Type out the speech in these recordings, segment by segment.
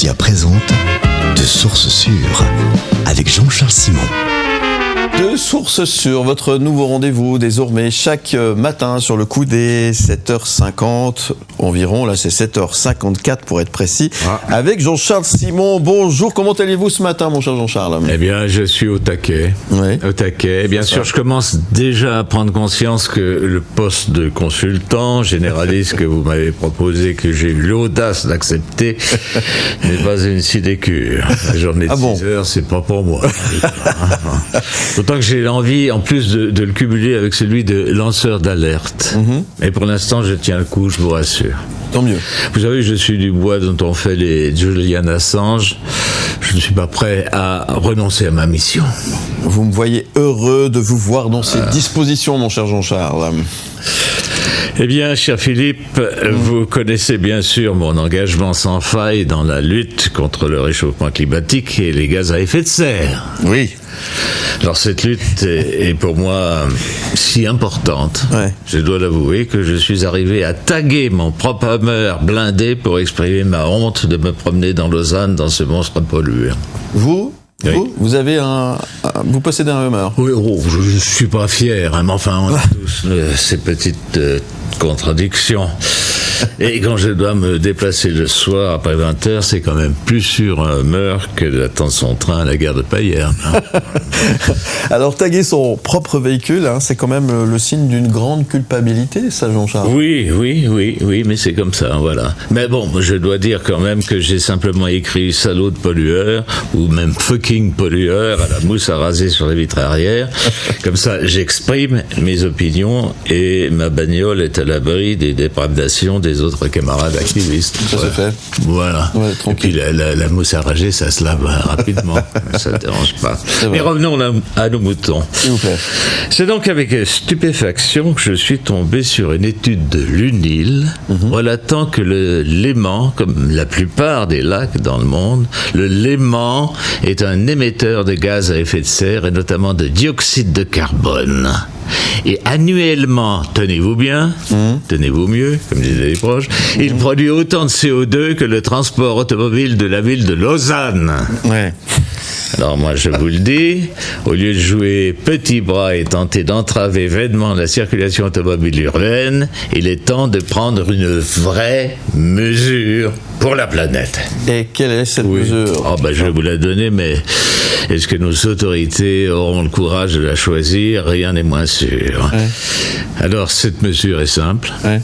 Média présente De Sources Sûres avec Jean-Charles Simon. De Sources Sûres, votre nouveau rendez-vous désormais chaque matin sur le coup des 7h50 environ. Là, c'est 7h54 pour être précis. Avec Jean-Charles Simon. Bonjour, comment allez-vous ce matin, mon cher Jean-Charles ? Eh bien, je suis au taquet. Oui. Au taquet. Bien sûr, je commence déjà à prendre conscience que le poste de consultant généraliste que vous m'avez proposé, que j'ai eu l'audace d'accepter, n'est pas une sinécure. La journée de 6 heures, c'est pas pour moi. D'autant que j'ai envie, en plus de le cumuler avec celui de lanceur d'alerte. Et pour l'instant, je tiens le coup, je vous rassure. Tant mieux. Vous savez, je suis du bois dont on fait les Julian Assange. Je ne suis pas prêt à renoncer à ma mission. Vous me voyez heureux de vous voir dans ces dispositions, mon cher Jean-Charles. Eh bien, cher Philippe, vous connaissez bien sûr mon engagement sans faille dans la lutte contre le réchauffement climatique et les gaz à effet de serre. Oui. Alors cette lutte est pour moi si importante, Ouais. je dois l'avouer, que je suis arrivé à taguer mon propre Hummer blindé pour exprimer ma honte de me promener dans Lausanne dans ce monstre polluant. Vous vous avez vous possédez un Hummer. Oui, je ne suis pas fier, hein, mais enfin, on a tous ces petites contradictions. Et quand je dois me déplacer le soir après 20h, c'est quand même plus sûr un Hummer que d'attendre son train à la gare de Payerne. Alors, taguer son propre véhicule, c'est quand même le signe d'une grande culpabilité, ça, Jean-Charles. Oui, mais c'est comme ça, voilà. Mais bon, je dois dire quand même que j'ai simplement écrit salaud de pollueur, ou même fucking pollueur, à la mousse à raser sur les vitres arrière. Comme ça, j'exprime mes opinions et ma bagnole est à l'abri des dépredations des autres camarades activistes. Ça se fait. Voilà. Ouais, et puis la mousse à rager, ça se lave rapidement. Ça ne dérange pas. Mais revenons à nos moutons. S'il vous plaît. C'est donc avec stupéfaction que je suis tombé sur une étude de l'UNIL relatant que le Léman, comme la plupart des lacs dans le monde, le Léman est un émetteur de gaz à effet de serre et notamment de dioxyde de carbone. Et annuellement, tenez-vous bien, tenez-vous mieux, comme disaient les proches, il produit autant de CO2 que le transport automobile de la ville de Lausanne. Ouais. Alors moi je vous le dis, au lieu de jouer petit bras et tenter d'entraver vainement la circulation automobile urbaine, il est temps de prendre une vraie mesure pour la planète. Et quelle est cette mesure ? Je vais vous la donner, mais est-ce que nos autorités auront le courage de la choisir ? Rien n'est moins sûr. Ouais. Alors cette mesure est simple. Ouais.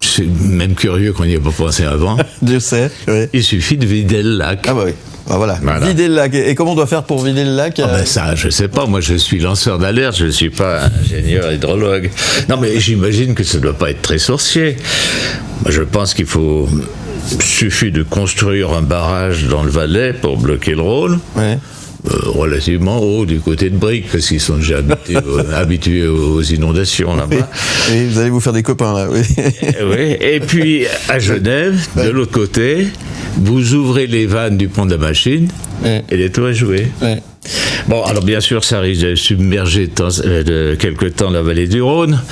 C'est même curieux qu'on n'y ait pas pensé avant. Dieu sait. Oui. Il suffit de vider le lac. Ah bah oui. Voilà. Vider le lac. Et comment on doit faire pour vider le lac ? Ça, je sais pas. Moi, je suis lanceur d'alerte. Je ne suis pas ingénieur hydrologue. Non, mais j'imagine que ça ne doit pas être très sorcier. Moi, je pense qu'il suffit de construire un barrage dans le Valais pour bloquer le Rhône. Ouais. Relativement haut du côté de Briques, parce qu'ils sont déjà habitués aux inondations là-bas. Et vous allez vous faire des copains là, oui. Oui. Et puis à Genève, de l'autre côté, vous ouvrez les vannes du pont de la Machine et les tours est joué. Ouais. Bon, alors bien sûr, ça risque de submerger de quelque temps la vallée du Rhône.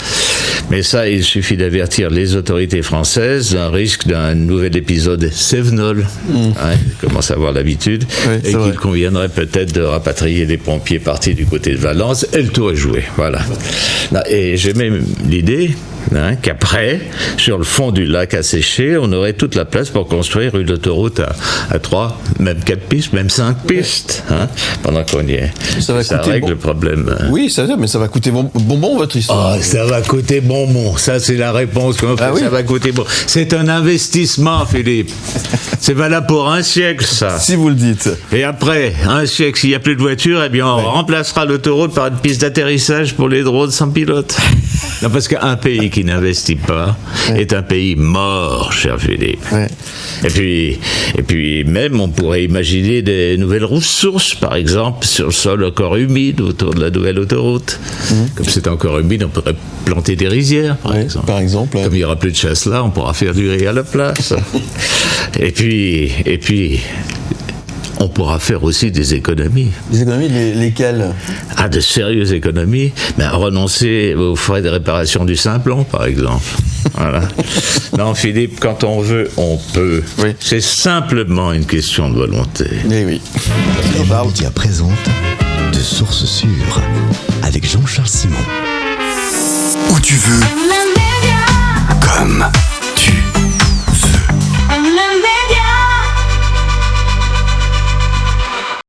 Mais ça, il suffit d'avertir les autorités françaises d'un risque d'un nouvel épisode Cévenol. Ils commencent à avoir l'habitude. Et qu'il conviendrait peut-être de rapatrier les pompiers partis du côté de Valence. Et le tour est joué. Voilà. Et j'ai même l'idée qu'après, sur le fond du lac asséché, on aurait toute la place pour construire une autoroute à 3, même 4 pistes, même 5 pistes, pendant qu'on y est. Ça règle le problème. Oui, mais ça va coûter bonbon, votre histoire. Ça va coûter bonbon. Ça, c'est la réponse. Ça va coûter bonbon. C'est un investissement, Philippe. C'est valable pour un siècle, ça. Si vous le dites. Et après, un siècle, s'il n'y a plus de voitures, eh bien, on remplacera l'autoroute par une piste d'atterrissage pour les drones sans pilote. Non, parce qu'un pays qui n'investit pas est un pays mort, cher Philippe. Ouais. Et puis même, on pourrait imaginer des nouvelles ressources, par exemple, sur le sol encore humide autour de la nouvelle autoroute. Comme c'est encore humide, on pourrait planter des rizières, par exemple. Comme il n'y aura plus de chasse là, on pourra faire du riz à la place. Et puis, on pourra faire aussi des économies. Des économies, lesquelles ? De sérieuses économies. Renoncer aux frais de réparation du Simplon, par exemple. Voilà. Non, Philippe, quand on veut, on peut. Oui. C'est simplement une question de volonté. Eh oui. Les médias présentent de sources sûres avec Jean-Charles Simon. Où tu veux, comme